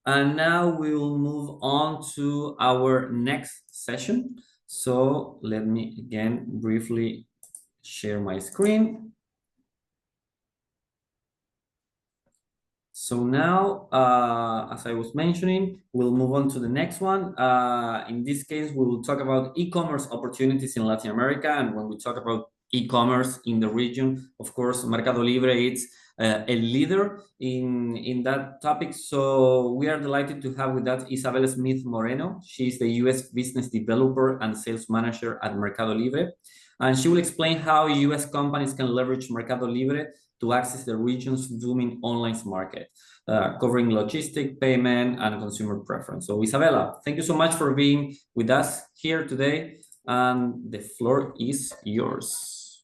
And now we will move on to our next session. So let me again briefly share my screen. So now, as I was mentioning, we'll move on to the next one. In this case, we will talk about e-commerce opportunities in Latin America. And when we talk about e-commerce in the region, of course, Mercado Libre is a leader in that topic. So we are delighted to have with that Isabel Smith Moreno. She's the US business developer and sales manager at Mercado Libre. And she will explain how US companies can leverage Mercado Libre to access the region's booming online market, covering logistic, payment, and consumer preference. So Isabella, thank you so much for being with us here today. And the floor is yours.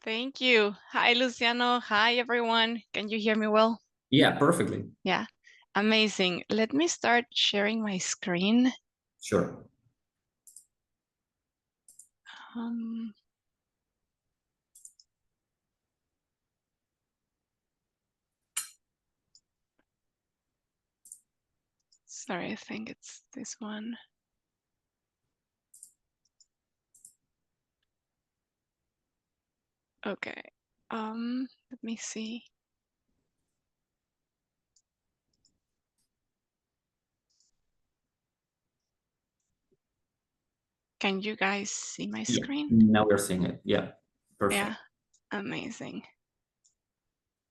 Thank you. Hi, Luciano. Hi, everyone. Can you hear me well? Yeah, perfectly. Yeah, amazing. Let me start sharing my screen. Sure. Sorry, I think it's this one. Okay, let me see. Can you guys see my screen? Yeah, now we're seeing it. Yeah, perfect. Yeah, amazing.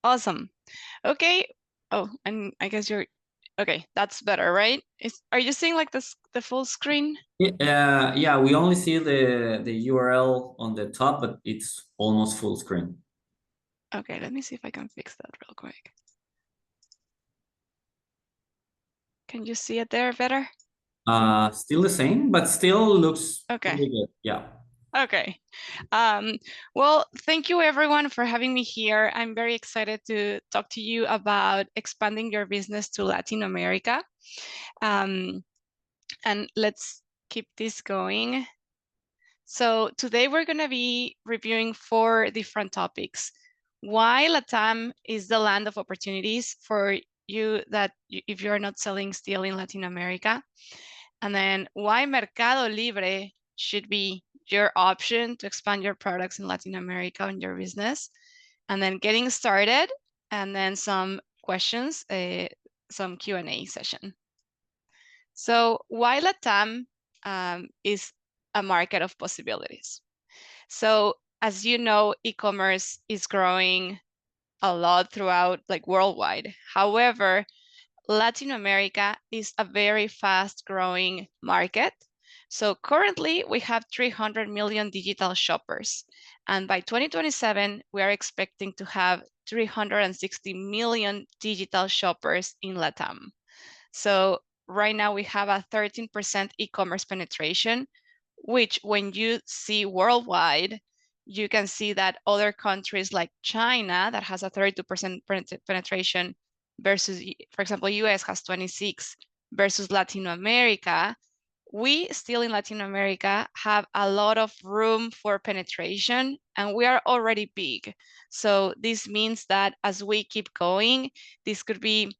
Awesome. Okay. Oh, and I guess you're okay. That's better, right? Are you seeing like the full screen? Yeah, we only see the URL on the top, but it's almost full screen. Okay, let me see if I can fix that real quick. Can you see it there better? Still the same, but still looks pretty good. Yeah. Okay. Well, thank you everyone for having me here. I'm very excited to talk to you about expanding your business to Latin America. And let's keep this going. So today we're going to be reviewing 4 different topics. Why LATAM is the land of opportunities for you if you're not selling still in Latin America. And then why Mercado Libre should be your option to expand your products in Latin America and your business. And then getting started, and then some questions, some Q&A session. So why LATAM is a market of possibilities. So as you know, e-commerce is growing a lot throughout, like worldwide. However, Latin America is a very fast growing market. So currently we have 300 million digital shoppers. And by 2027, we are expecting to have 360 million digital shoppers in LATAM. So right now we have a 13% e-commerce penetration, which when you see worldwide, you can see that other countries like China that has a 32% penetration versus, for example, US has 26 versus Latin America. We still in Latin America have a lot of room for penetration and we are already big. So this means that as we keep going, this could be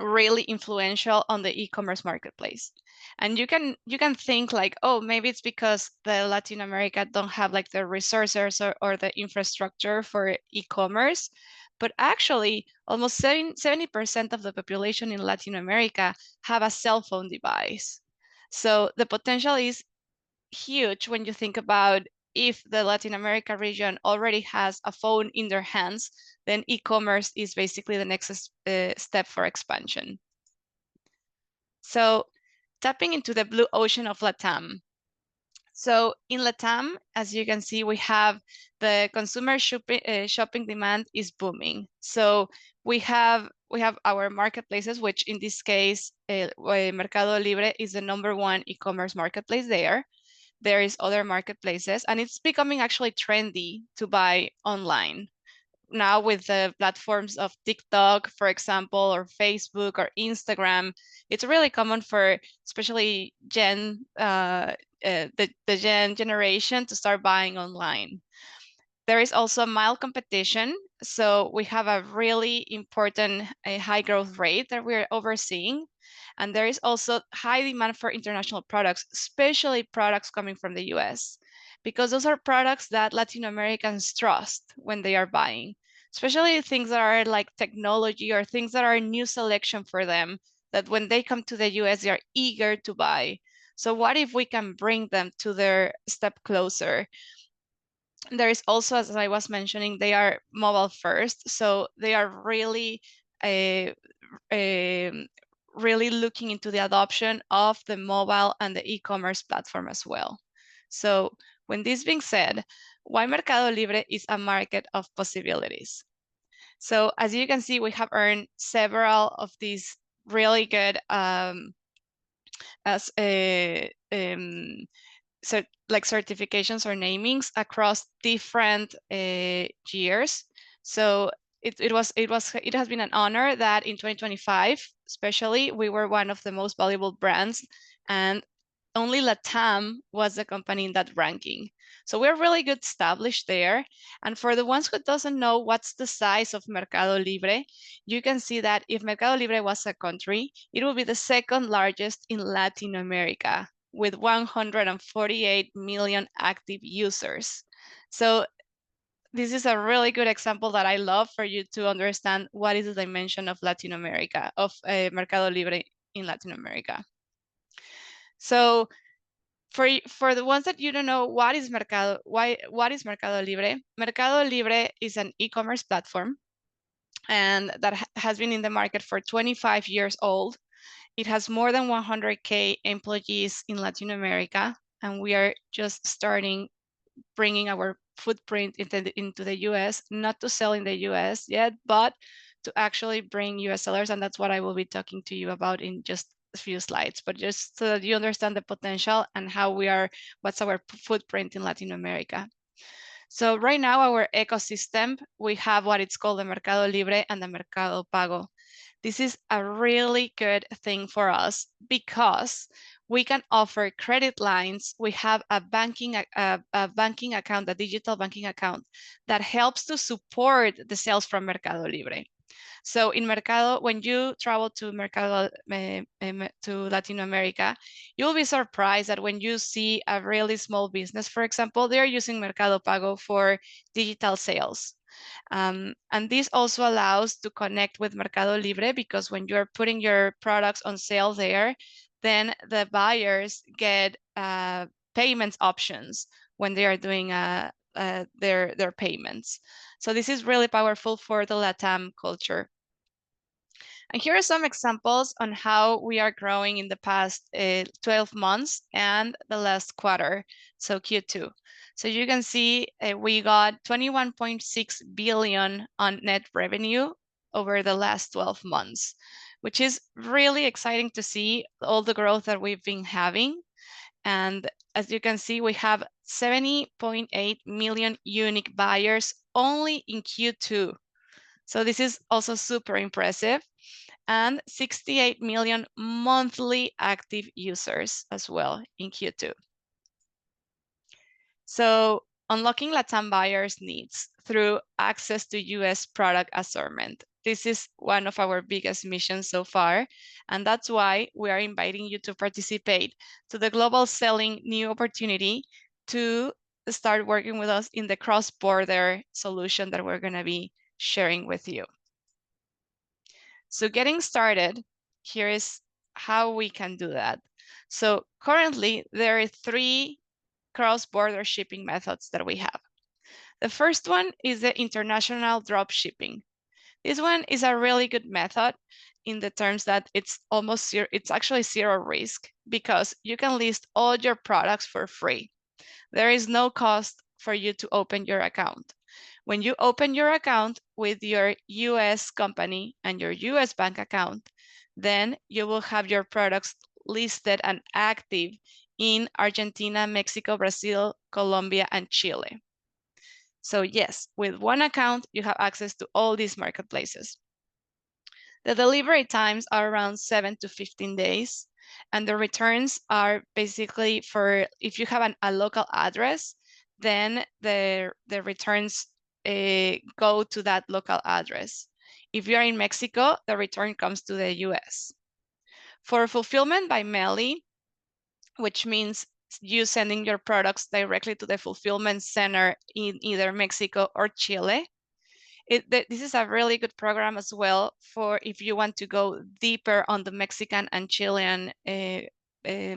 really influential on the e-commerce marketplace. And you can think like, oh, maybe it's because the Latin America don't have like the resources or the infrastructure for e-commerce. But actually, almost 70% of the population in Latin America have a cell phone device. So the potential is huge when you think about if the Latin America region already has a phone in their hands, then e-commerce is basically the next step for expansion. So tapping into the blue ocean of LATAM. So in LATAM, as you can see, we have the consumer shopping demand is booming. So we have our marketplaces, which in this case, Mercado Libre is the #1 e-commerce marketplace there. There is other marketplaces, and it's becoming actually trendy to buy online. Now with the platforms of TikTok, for example, or Facebook or Instagram, it's really common for especially the Gen generation to start buying online. There is also mild competition. So we have a really important high growth rate that we're overseeing. And there is also high demand for international products, especially products coming from the US, because those are products that Latin Americans trust when they are buying, especially things that are like technology or things that are a new selection for them, that when they come to the US, they are eager to buy. So what if we can bring them to their step closer? There is also, as I was mentioning, they are mobile first, so they are really uh, um, really looking into the adoption of the mobile and the e-commerce platform as well. So when this being said, why Mercado Libre is a market of possibilities. So as you can see, we have earned several of these really good as like certifications or namings across different years. So it has been an honor that in 2025, especially, we were one of the most valuable brands, and only Latam was the company in that ranking. So we're really good established there. And for the ones who doesn't know what's the size of Mercado Libre, you can see that if Mercado Libre was a country, it would be the second largest in Latin America with 148 million active users. So this is a really good example that I love for you to understand what is the dimension of Latin America, of Mercado Libre in Latin America. So for the ones that you don't know, what is Mercado Libre? Mercado Libre is an e-commerce platform and that has been in the market for 25 years old. It has more than 100K employees in Latin America, and we are just starting bringing our footprint into the US, not to sell in the US yet, but to actually bring US sellers. And that's what I will be talking to you about in just a few slides, but just so that you understand the potential and what's our footprint in Latin America. So right now, our ecosystem, we have what it's called the Mercado Libre and the Mercado Pago. This is a really good thing for us because we can offer credit lines. We have a banking account, a digital banking account that helps to support the sales from Mercado Libre. So in Mercado, when you travel to Mercado to Latin America, you'll be surprised that when you see a really small business, for example, they're using Mercado Pago for digital sales. And this also allows to connect with Mercado Libre because when you're putting your products on sale there, then the buyers get payments options when they are doing their payments. So this is really powerful for the LATAM culture. And here are some examples on how we are growing in the past 12 months and the last quarter, so Q2. So you can see we got 21.6 billion on net revenue over the last 12 months, which is really exciting to see all the growth that we've been having. And as you can see, we have 70.8 million unique buyers only in Q2. So this is also super impressive, and 68 million monthly active users as well in Q2. So unlocking LATAM buyers' needs through access to US product assortment. This is one of our biggest missions so far, and that's why we are inviting you to participate to the Global Selling New Opportunity to start working with us in the cross-border solution that we're gonna be sharing with you. So getting started, here is how we can do that. So currently, there are 3 cross-border shipping methods that we have. The first one is the international drop shipping. This one is a really good method in the terms that it's actually zero risk because you can list all your products for free. There is no cost for you to open your account. When you open your account with your US company and your US bank account, then you will have your products listed and active in Argentina, Mexico, Brazil, Colombia, and Chile. So yes, with one account, you have access to all these marketplaces. The delivery times are around 7 to 15 days, and the returns are basically for if you have a local address, then the returns go to that local address. If you're in Mexico, the return comes to the US. For fulfillment by MELI, which means you sending your products directly to the fulfillment center in either Mexico or Chile, this is a really good program as well for if you want to go deeper on the Mexican and Chilean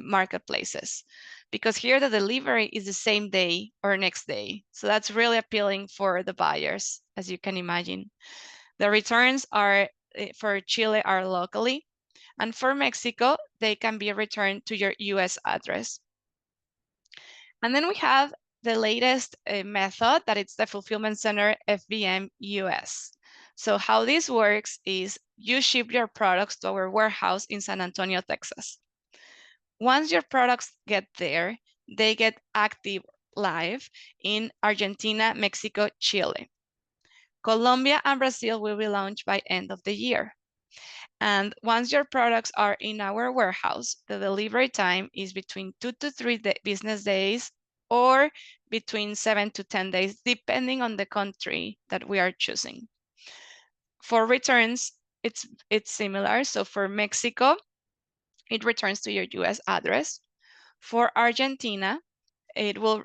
marketplaces, because here the delivery is the same day or next day. So that's really appealing for the buyers, as you can imagine. The returns are for Chile are locally, and for Mexico, they can be returned to your US address. And then we have the latest method, that it's the Fulfillment Center FBM US. So how this works is you ship your products to our warehouse in San Antonio, Texas. Once your products get there, they get active live in Argentina, Mexico, Chile. Colombia and Brazil will be launched by end of the year. And once your products are in our warehouse, the delivery time is between 2 to 3 business days, or between 7 to 10 days, depending on the country that we are choosing. For returns, it's similar. So for Mexico, it returns to your US address. For Argentina, it will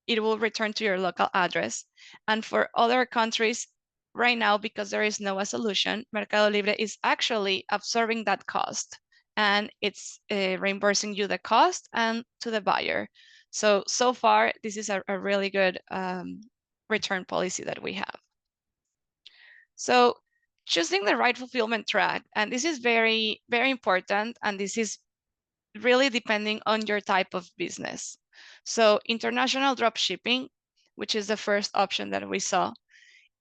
return to your local address. And for other countries, right now, because there is no solution, Mercado Libre is actually absorbing that cost, and it's reimbursing you the cost and to the buyer. So far, this is a really good return policy that we have. So choosing the right fulfillment track, and this is very, very important, and this is really depending on your type of business. So international drop shipping, which is the first option that we saw.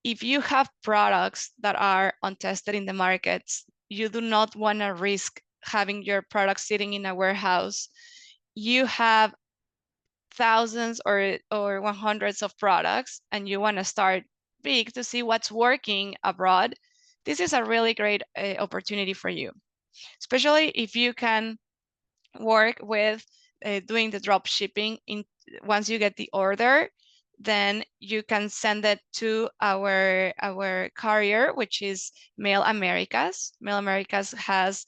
If you have products that are untested in the markets, you do not want to risk having your products sitting in a warehouse. You have thousands or hundreds of products, and you want to start big to see what's working abroad. This is a really great opportunity for you, especially if you can work with doing the drop shipping. Once you get the order, then you can send it to our carrier, which is Mail Americas. Mail Americas has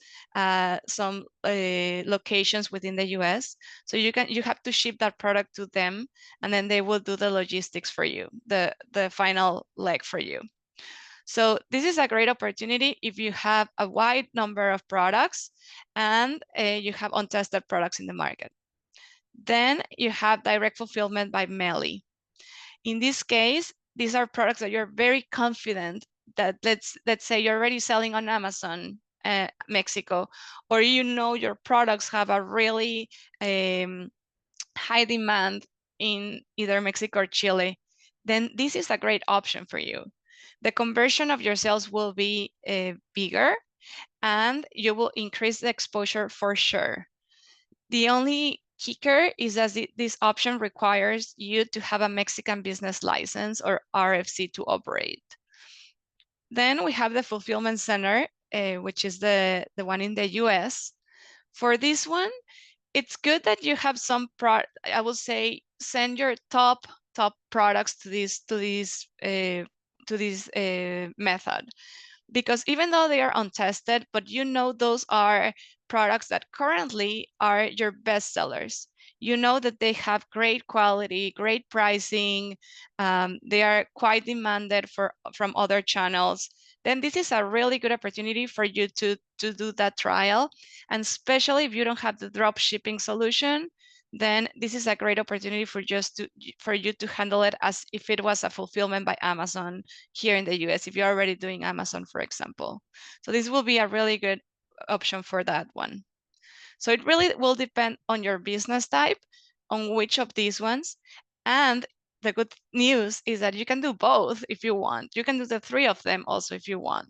some locations within the US, so you have to ship that product to them, and then they will do the logistics for you, the final leg for you. So this is a great opportunity if you have a wide number of products and you have untested products in the market. Then you have direct fulfillment by MELI. In this case, these are products that you're very confident that let's say you're already selling on Amazon, Mexico, or your products have a really high demand in either Mexico or Chile, then this is a great option for you. The conversion of your sales will be bigger, and you will increase the exposure for sure. The only kicker is that this option requires you to have a Mexican business license or RFC to operate. Then we have the fulfillment center, which is the one in the US. For this one, it's good that you have some I will say send your top products to this method, because even though they are untested, but those are products that currently are your best sellers. That they have great quality, great pricing, they are quite demanded from other channels. Then this is a really good opportunity for you to do that trial. And especially if you don't have the drop shipping solution, then this is a great opportunity for you to handle it as if it was a fulfillment by Amazon here in the US, if you're already doing Amazon, for example. So this will be a really good option for that one. So it really will depend on your business type, on which of these ones. And the good news is that you can do both if you want. You can do the 3 of them also if you want.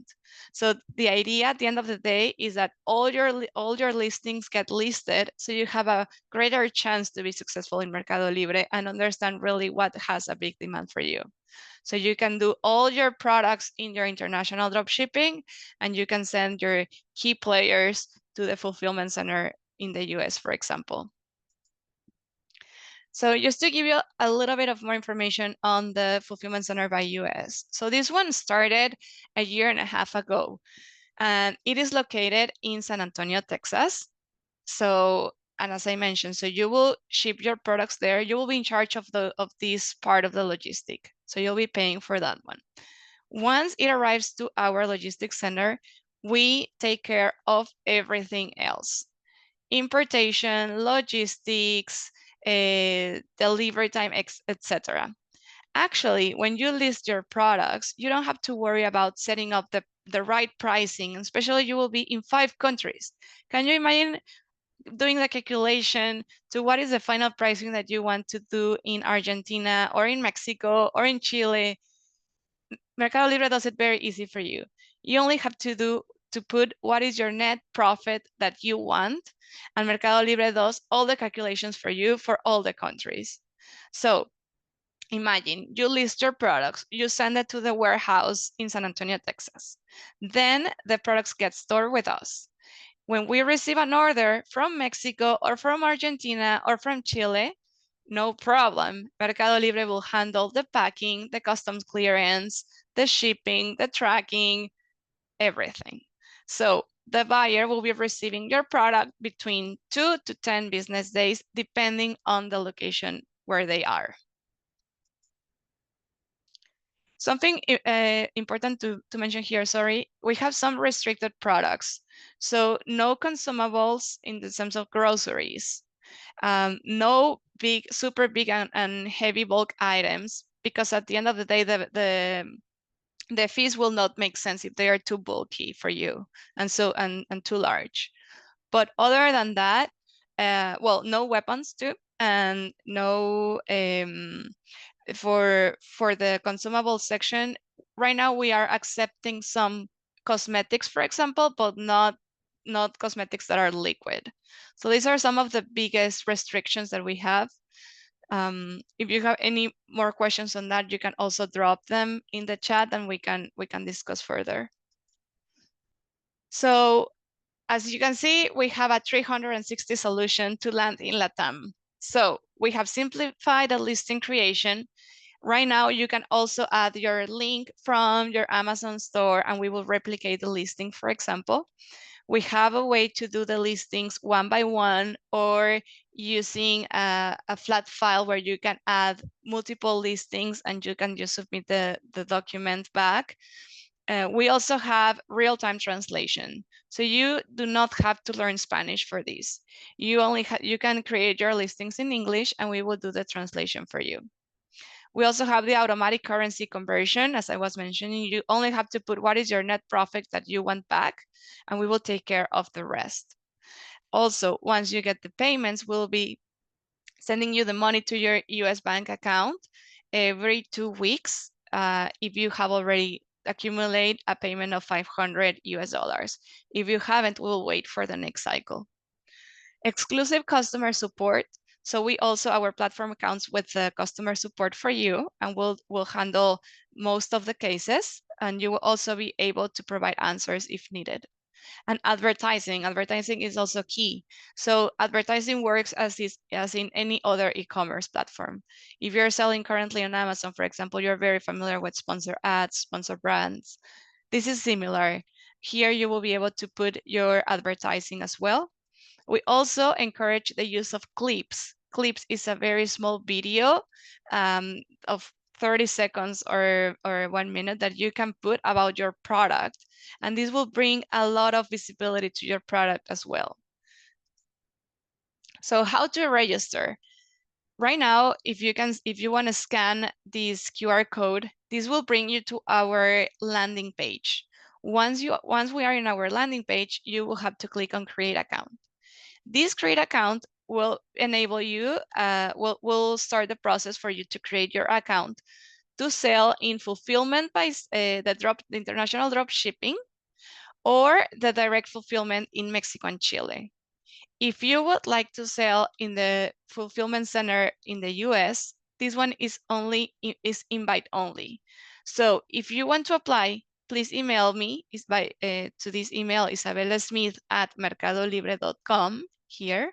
So the idea at the end of the day is that all your listings get listed, so you have a greater chance to be successful in Mercado Libre and understand really what has a big demand for you. So you can do all your products in your international drop shipping, and you can send your key players to the fulfillment center in the US, for example. So just to give you a little bit of more information on the fulfillment center by US. So this one started a year and a half ago, and it is located in San Antonio, Texas. So, and as I mentioned, so you will ship your products there. You will be in charge of this part of the logistic. So you'll be paying for that one. Once it arrives to our logistics center, we take care of everything else. Importation, logistics, delivery time, etc. Actually, when you list your products, you don't have to worry about setting up the right pricing, especially you will be in 5 countries. Can you imagine doing the calculation to what is the final pricing that you want to do in Argentina or in Mexico or in Chile? Mercado Libre does it very easy for you. You only have to put what is your net profit that you want, and Mercado Libre does all the calculations for you for all the countries. So imagine you list your products, you send it to the warehouse in San Antonio, Texas. Then the products get stored with us. When we receive an order from Mexico or from Argentina or from Chile, no problem. Mercado Libre will handle the packing, the customs clearance, the shipping, the tracking, everything. So the buyer will be receiving your product between 2 to 10 business days, depending on the location where they are. Something important to mention here, sorry, we have some restricted products. So no consumables in the terms of groceries, no big, super big and heavy bulk items, because at the end of the day, the fees will not make sense if they are too bulky for you and too large. But other than that, well, no weapons too, and no for the consumable section. Right now we are accepting some cosmetics, for example, but not cosmetics that are liquid. So these are some of the biggest restrictions that we have. If you have any more questions on that, you can also drop them in the chat and we can discuss further. So as you can see, we have a 360 solution to land in LATAM. So we have simplified the listing creation. Right now, you can also add your link from your Amazon store and we will replicate the listing, for example. We have a way to do the listings one by one or using a flat file where you can add multiple listings and you can just submit the document back. We also have real-time translation. So you do not have to learn Spanish for this. You can create your listings in English and we will do the translation for you. We also have the automatic currency conversion. As I was mentioning, you only have to put what is your net profit that you want back, and we will take care of the rest. Also, once you get the payments, we'll be sending you the money to your US bank account every 2 weeks if you have already accumulated a payment of $500 US. If you haven't, we'll wait for the next cycle. Exclusive customer support. So we also, our platform counts with the customer support for you, and we'll handle most of the cases, and you will also be able to provide answers if needed. And advertising is also key. So advertising works as in any other e-commerce platform. If you're selling currently on Amazon, for example, you're very familiar with sponsor ads, sponsor brands. This is similar. Here you will be able to put your advertising as well. We also encourage the use of clips. Clips is a very small video of 30 seconds or 1 minute that you can put about your product. And this will bring a lot of visibility to your product as well. So how to register? Right now, if you want to scan this QR code, this will bring you to our landing page. Once we are in our landing page, you will have to click on create account. This create account will enable you, will start the process for you to create your account to sell in fulfillment by the international drop shipping or the direct fulfillment in Mexico and Chile. If you would like to sell in the fulfillment center in the US, this one is invite only. So if you want to apply, please email me to this email, isabellasmith@mercadolibre.com here.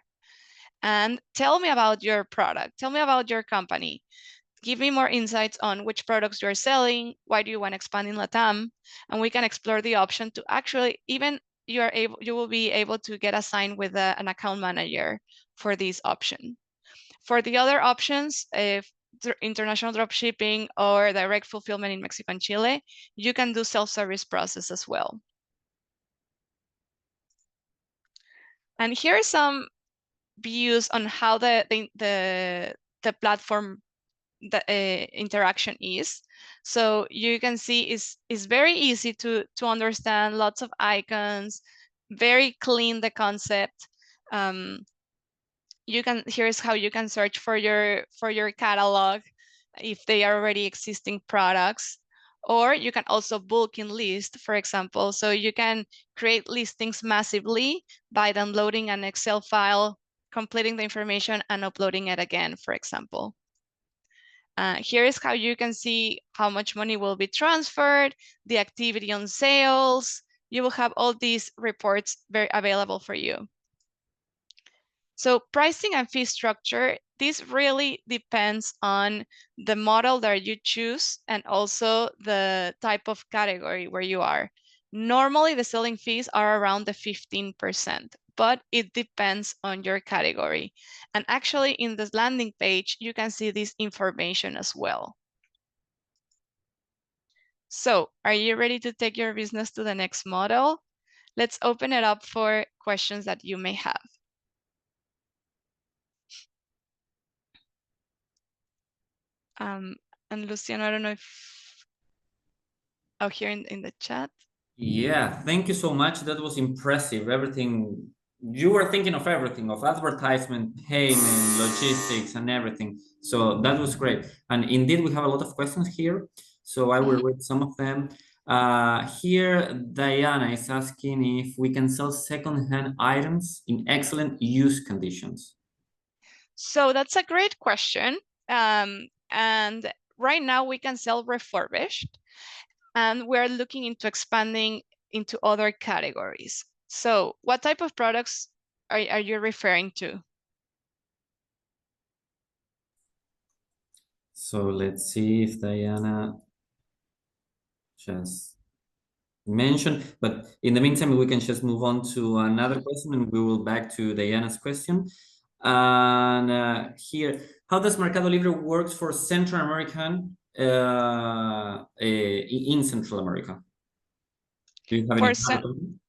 and tell me about your product. Tell me about your company. Give me more insights on which products you're selling. Why do you want to expand in LATAM? And we can explore the option to actually even you will be able to get assigned with an account manager for this option. For the other options, if international dropshipping or direct fulfillment in Mexico and Chile, you can do self-service process as well. And here are some views on how the platform interaction is. So you can see is very easy to understand, lots of icons, very clean the concept. Here's how you can search for your catalog if they are already existing products, or you can also bulk in list, for example. So you can create listings massively by downloading an Excel file, completing the information and uploading it again, for example. Here is how you can see how much money will be transferred, the activity on sales. You will have all these reports very available for you. So pricing and fee structure, this really depends on the model that you choose and also the type of category where you are. Normally, the selling fees are around the 15%, but it depends on your category. And actually, in this landing page, you can see this information as well. So, are you ready to take your business to the next model? Let's open it up for questions that you may have. And Luciano, I don't know if, here in the chat. Yeah, thank you so much. That was impressive. Everything, you were thinking of everything, of advertisement, payment, logistics, and everything. So that was great. And indeed, we have a lot of questions here. So I will read some of them. Here, Diana is asking if we can sell second-hand items in excellent use conditions. So that's a great question. And right now we can sell refurbished, and we're looking into expanding into other categories. So what type of products are you referring to? So let's see if Diana just mentioned, but in the meantime, we can just move on to another question and we will back to Diana's question. And here, how does Mercado Libre works for Central American in Central America? Do you have any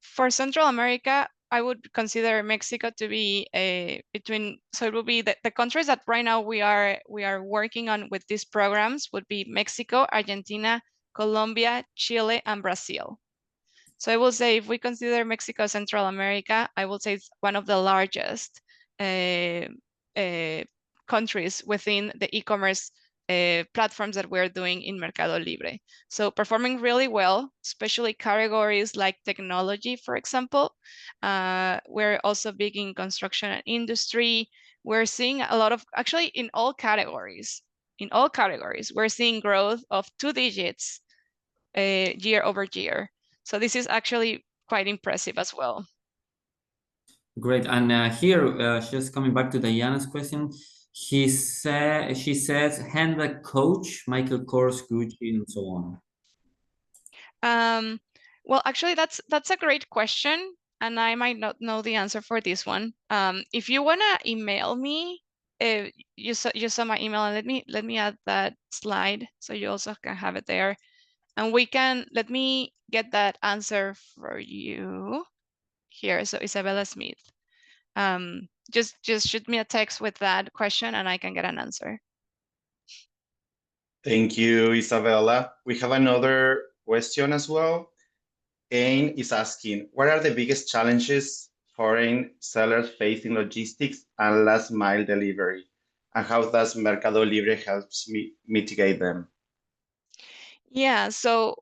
for Central America, I would consider Mexico to be between. So it will be the countries that right now we are working on with these programs would be Mexico, Argentina, Colombia, Chile, and Brazil. So I will say if we consider Mexico Central America, I will say it's one of the largest countries within the e-commerce platforms that we're doing in Mercado Libre. So performing really well, especially categories like technology, for example. We're also big in construction and industry. We're seeing a lot of, actually in all categories, we're seeing growth of 2 digits year over year. So this is actually quite impressive as well. Great. And here, just coming back to Diana's question, she says handbag Coach, Michael Kors, Gucci, and so on. Well, actually, that's a great question, and I might not know the answer for this one. If you wanna email me, you saw my email, and let me add that slide so you also can have it there, and let me get that answer for you here. So Isabella Smith. Just shoot me a text with that question and I can get an answer. Thank you, Isabella. We have another question as well. Ain is asking, what are the biggest challenges foreign sellers face in logistics and last mile delivery? And how does Mercado Libre helps mitigate them? Yeah, so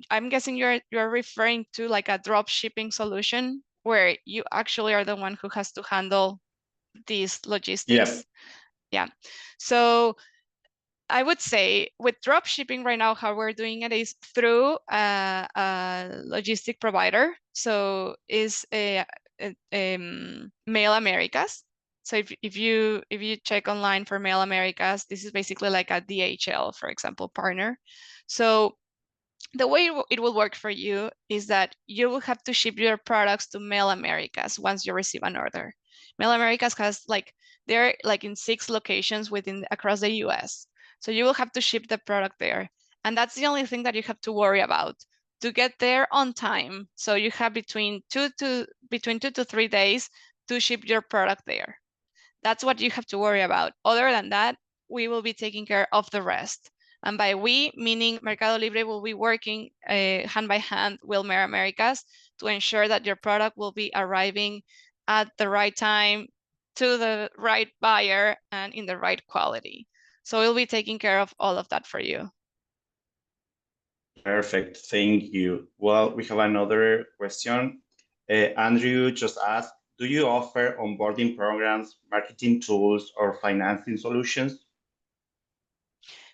I'm guessing you're referring to like a drop shipping solution where you actually are the one who has to handle these logistics. Yeah. So I would say with drop shipping right now, how we're doing it is through a logistic provider. So is Mail Americas. So if you check online for Mail Americas, this is basically like a DHL, for example, partner. So the way it will work for you is that you will have to ship your products to Mail Americas once you receive an order. Mail Americas has they're like in 6 locations across the US. So you will have to ship the product there. And that's the only thing that you have to worry about, to get there on time. So you have between 2 to 3 days to ship your product there. That's what you have to worry about. Other than that, we will be taking care of the rest. And by we, meaning Mercado Libre will be working hand by hand with Mail Americas to ensure that your product will be arriving at the right time to the right buyer and in the right quality. So we'll be taking care of all of that for you. Perfect, thank you. Well, we have another question. Andrew just asked, do you offer onboarding programs, marketing tools, or financing solutions?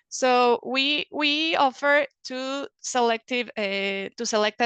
So we offer to selected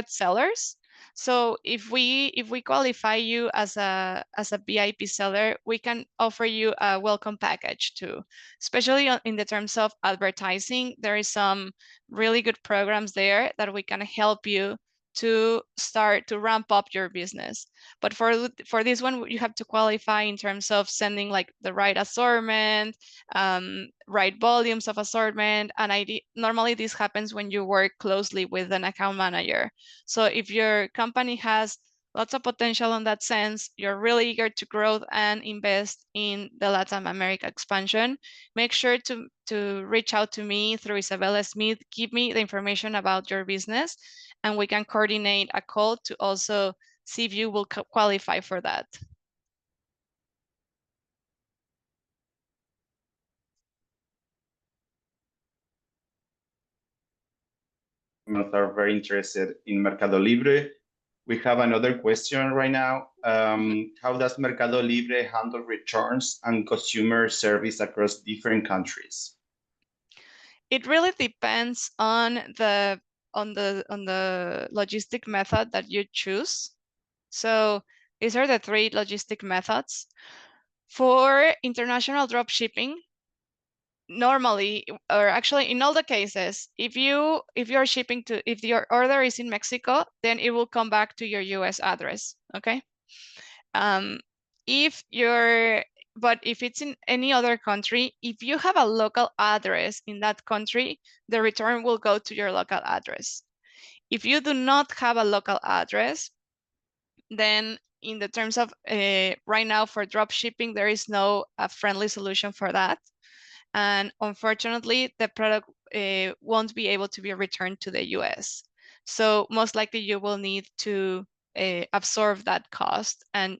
sellers. So if we qualify you as a VIP seller, we can offer you a welcome package too. Especially in the terms of advertising, there is some really good programs there that we can help you to start to ramp up your business. But for this one, you have to qualify in terms of sending like the right assortment, right volumes of assortment. And normally this happens when you work closely with an account manager. So if your company has lots of potential in that sense, you're really eager to grow and invest in the Latin America expansion, make sure to reach out to me through Isabella Smith, give me the information about your business, and we can coordinate a call to also see if you will qualify for that. Are very interested in Mercado Libre. We have another question right now. How does Mercado Libre handle returns and consumer service across different countries? It really depends on the logistic method that you choose. So these are the 3 logistic methods. For international drop shipping, normally, or actually in all the cases, if you're shipping if your order is in Mexico, then it will come back to your US address, okay? But if it's in any other country, if you have a local address in that country, the return will go to your local address. If you do not have a local address, then in the terms of right now for drop shipping, there is no friendly solution for that. And unfortunately, the product won't be able to be returned to the US. So most likely you will need to absorb that cost. And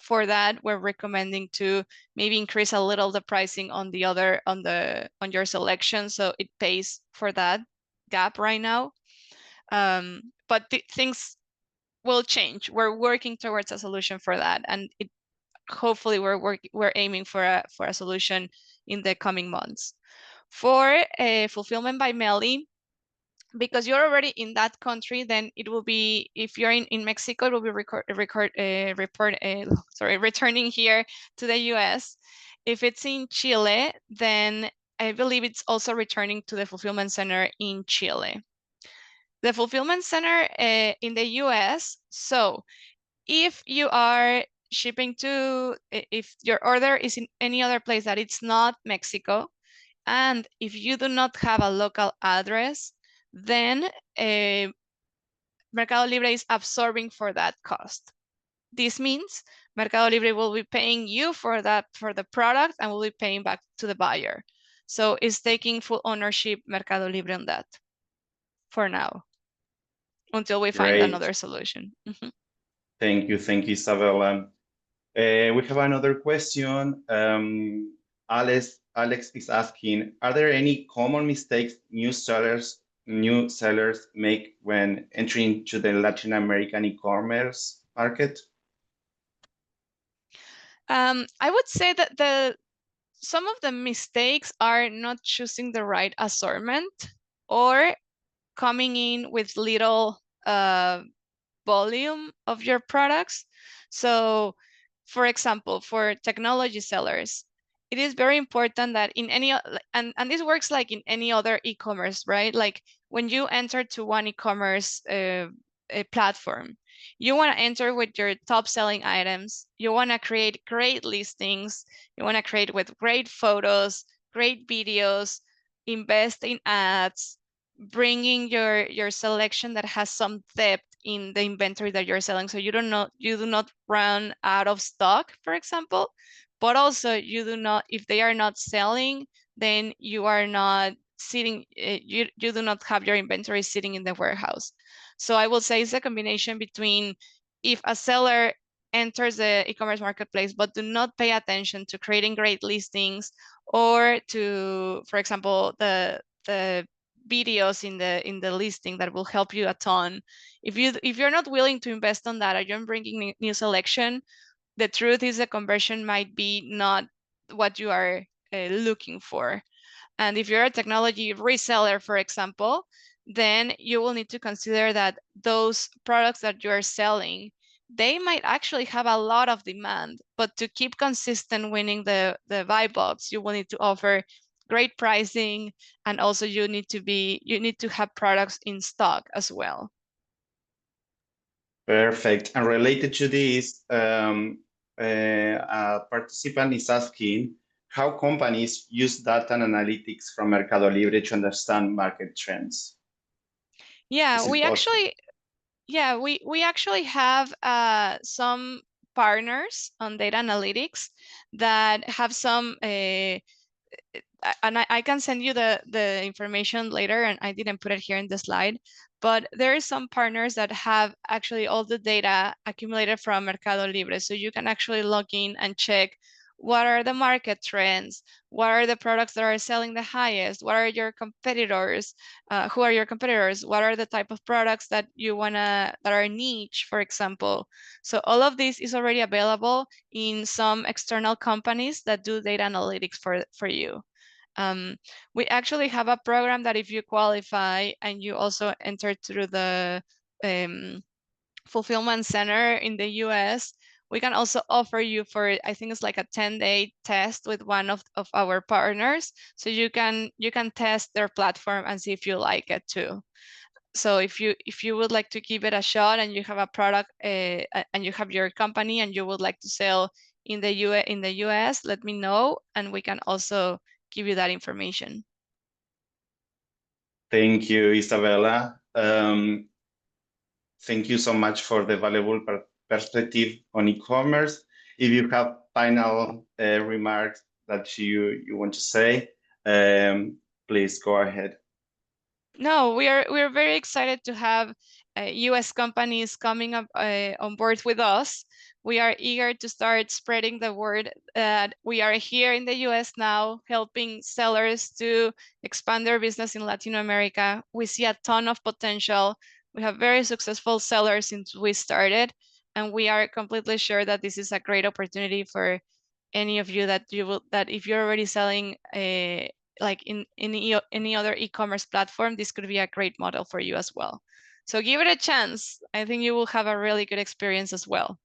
for that, we're recommending to maybe increase a little the pricing on your selection, so it pays for that gap right now. But things will change. We're working towards a solution for that, and hopefully we're aiming for a solution in the coming months. For fulfillment by Meli, because you're already in that country, then it will be, if you're in Mexico, it will be returning here to the US. If it's in Chile, then I believe it's also returning to the fulfillment center in Chile. The fulfillment center in the US, so if you are shipping if your order is in any other place that it's not Mexico, and if you do not have a local address, then Mercado Libre is absorbing for that cost. This means Mercado Libre will be paying you for the product, and will be paying back to the buyer. So it's taking full ownership, Mercado Libre, on that for now, until we find another solution. Thank you, Isabella. We have another question. Alex is asking, are there any common mistakes new sellers make when entering to the Latin American e-commerce market? I would say that some of the mistakes are not choosing the right assortment, or coming in with little volume of your products. So For example, for technology sellers, it is very important that in any, and this works like in any other e-commerce, right? Like when you enter to one e-commerce platform, you want to enter with your top selling items. You want to create great listings. You want to create with great photos, great videos, invest in ads, bringing your selection that has some depth in the inventory that you're selling, so you do not run out of stock, for example. But also you do not, if they are not selling, then you are not sitting, you do not have your inventory sitting in the warehouse. So I will say it's a combination between, if a seller enters the e-commerce marketplace but do not pay attention to creating great listings, or to, for example, the videos in the listing that will help you a ton. If you're not willing to invest on that, or you're bringing new selection, the truth is the conversion might be not what you are looking for. And if you're a technology reseller, for example, then you will need to consider that those products that you're selling, they might actually have a lot of demand, but to keep consistent winning the buy box, you will need to offer great pricing, and also you need to have products in stock as well. Perfect. And related to this, a participant is asking how companies use data and analytics from Mercado Libre to understand market trends. Yeah, Is it we possible? actually, yeah, we actually have some partners on data analytics that have some and I can send you the information later, and I didn't put it here in the slide, but there are some partners that have actually all the data accumulated from Mercado Libre. So you can actually log in and check what are the market trends, what are the products that are selling the highest, what are your competitors, who are your competitors, what are the type of products that you wanna, that are niche, for example. So all of this is already available in some external companies that do data analytics for you. We actually have a program that if you qualify and you also enter through the fulfillment center in the US, we can also offer you for, I think it's like a 10-day test with one of our partners. So you can test their platform and see if you like it too. So if you would like to give it a shot, and you have a product and you have your company and you would like to sell in the US, let me know, and we can also give you that information. Thank you, Isabella. Thank you so much for the valuable perspective on e-commerce. If you have final remarks that you want to say, please go ahead. No, we're very excited to have US companies coming up on board with us. We are eager to start spreading the word that we are here in the US now, helping sellers to expand their business in Latin America. We see a ton of potential. We have very successful sellers since we started, and we are completely sure that this is a great opportunity for any of you that if you're already selling like in any other e-commerce platform, this could be a great model for you as well. So give it a chance. I think you will have a really good experience as well.